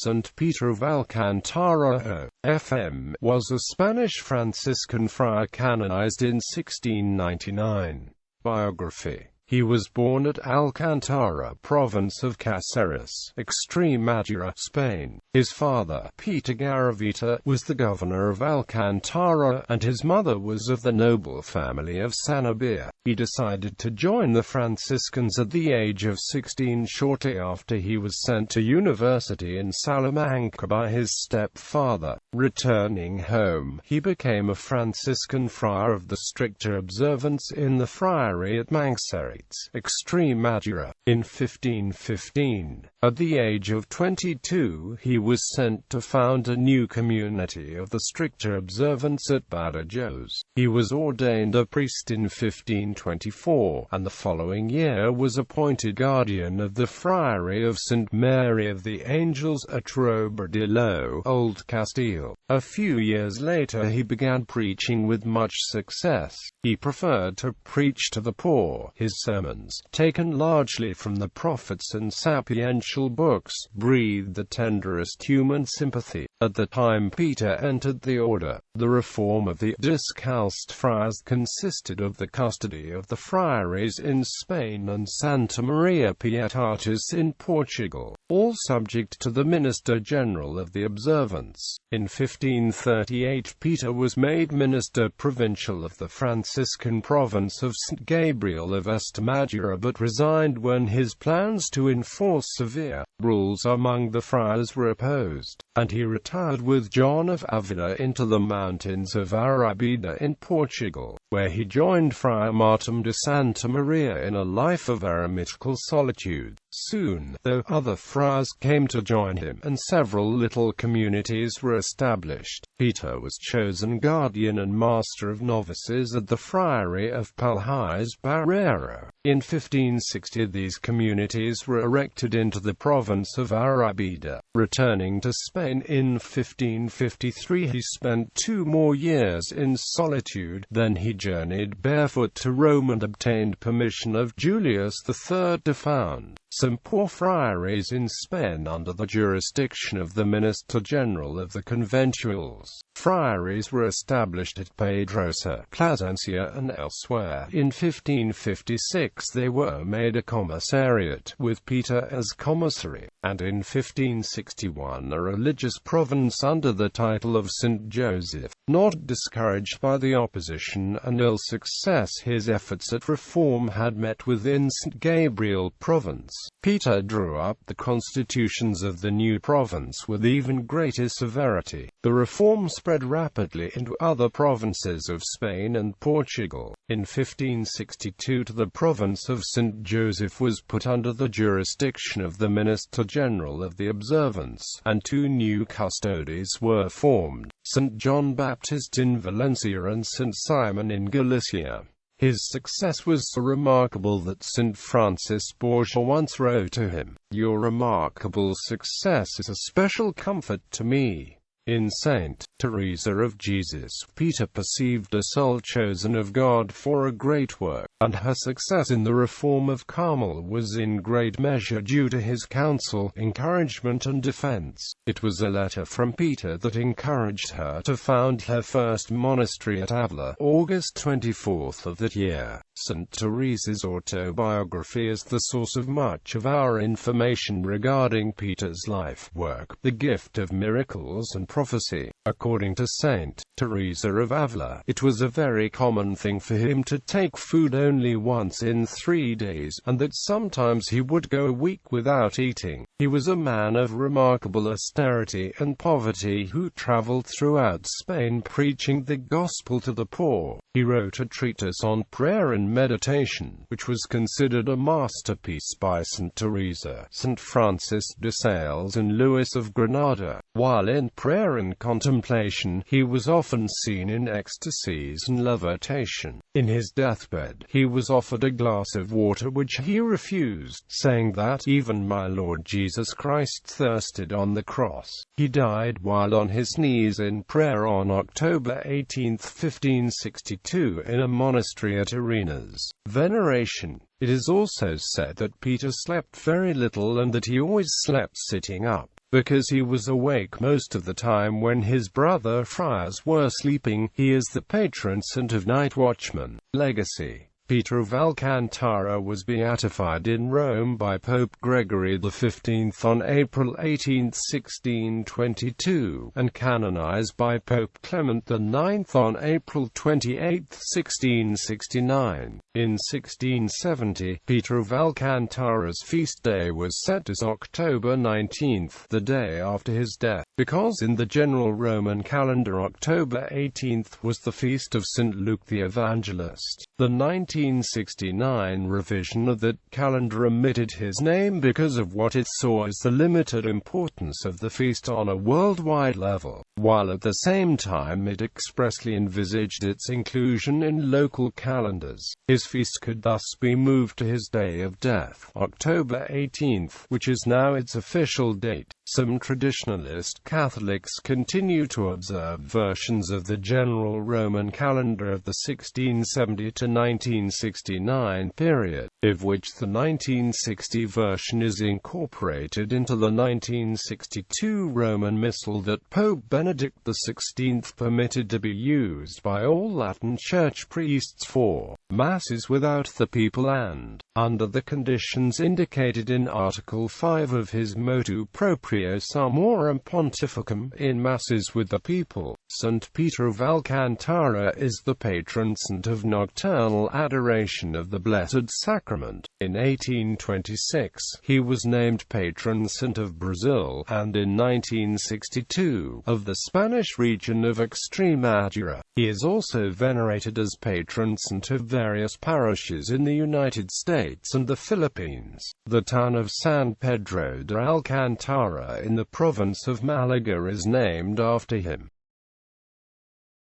Saint Peter of Alcantara, O.F.M, was a Spanish Franciscan friar canonized in 1699. Biography. He was born at Alcantara, province of Cáceres, Extremadura, Spain. His father, Peter Garavita, was the governor of Alcantara, and his mother was of the noble family of Sanabria. He decided to join the Franciscans at the age of 16, shortly after he was sent to university in Salamanca by his stepfather. Returning home, he became a Franciscan friar of the stricter observance in the friary at Manxares, Extremadura, in 1515. At the age of 22, he was sent to found a new community of the stricter observance at Badajoz. He was ordained a priest in 1524, and the following year was appointed guardian of the friary of St. Mary of the Angels at Roberdillo, Old Castile. A few years later he began preaching with much success. He preferred to preach to the poor. His sermons, taken largely from the prophets and sapiential books, breathed the tenderest human sympathy. At the time Peter entered the order, the reform of the discalced friars consisted of the custody of the friaries in Spain and Santa Maria Pietatis in Portugal, all subject to the Minister General of the Observance. In 1538 Peter was made Minister Provincial of the Franciscan province of St. Gabriel of Extremadura, but resigned when his plans to enforce severe rules among the friars were opposed, and he retired with John of Avila into the mountains of Arabida in Portugal, where he joined Friar Martin de Santa Maria in a life of eremitical solitude. Soon, though, other friars came to join him, and several little communities were established. Peter was chosen guardian and master of novices at the friary of Paljais Barrero. In 1560 these communities were erected into the province of Arabida. Returning to Spain in 1553 he spent 2 more years in solitude, then he journeyed barefoot to Rome and obtained permission of Julius III to found some poor friaries in Spain under the jurisdiction of the Minister General of the Conventuals. Friaries were established at Pedrosa, Plasencia and elsewhere. In 1556 they were made a commissariat, with Peter as commissary, and in 1561 a religious province under the title of St. Joseph. Not discouraged by the opposition and ill success his efforts at reform had met within St. Gabriel province, Peter drew up the constitutions of the new province with even greater severity. The reform spread rapidly into other provinces of Spain and Portugal. In 1562 the province of St. Joseph was put under the jurisdiction of the Minister General of the Observance, and 2 new custodies were formed, St. John Baptist in Valencia and St. Simon in Galicia. His success was so remarkable that St. Francis Borgia once wrote to him, "Your remarkable success is a special comfort to me." In St. Teresa of Jesus, Peter perceived a soul chosen of God for a great work, and her success in the reform of Carmel was in great measure due to his counsel, encouragement and defense. It was a letter from Peter that encouraged her to found her first monastery at Avila, August 24th of that year. St. Teresa's autobiography is the source of much of our information regarding Peter's life, work, the gift of miracles and prophecy. According to St. Teresa of Avila, it was a very common thing for him to take food only once in 3 days, and that sometimes he would go a week without eating. He was a man of remarkable austerity and poverty who traveled throughout Spain preaching the gospel to the poor. He wrote a treatise on prayer and meditation, which was considered a masterpiece by St. Teresa, St. Francis de Sales and Louis of Granada. While in prayer and contemplation, he was often seen in ecstasies and levitation. In his deathbed, he was offered a glass of water which he refused, saying that even my Lord Jesus Christ thirsted on the cross. He died while on his knees in prayer on October 18, 1562, in a monastery at Arenas. Veneration. It is also said that Peter slept very little and that he always slept sitting up. because he was awake most of the time when his brother friars were sleeping. He is the patron saint of night watchmen. Legacy. Peter of Alcantara was beatified in Rome by Pope Gregory XV on April 18, 1622, and canonized by Pope Clement IX on April 28, 1669. In 1670, Peter of Alcantara's feast day was set as October 19, the day after his death, because in the general Roman calendar October 18 was the feast of St. Luke the Evangelist. The 1969 revision of that calendar omitted his name because of what it saw as the limited importance of the feast on a worldwide level, while at the same time it expressly envisaged its inclusion in local calendars. His feast could thus be moved to his day of death, October 18, which is now its official date. Some traditionalist Catholics continue to observe versions of the general Roman calendar of the 1670 to 1969 period, of which the 1960 version is incorporated into the 1962 Roman Missal that Pope Benedict XVI permitted to be used by all Latin Church priests for Masses without the people and, under the conditions indicated in Article 5 of his Motu Proprio Sumorum Pontificum, in Masses with the people. St. Peter of Alcantara is the patron saint of nocturnal adoration of the Blessed Sacrament. In 1826, he was named patron saint of Brazil, and in 1962, of the Spanish region of Extremadura. He is also venerated as patron saint of various parishes in the United States and the Philippines. The town of San Pedro de Alcantara in the province of Malaga is named after him.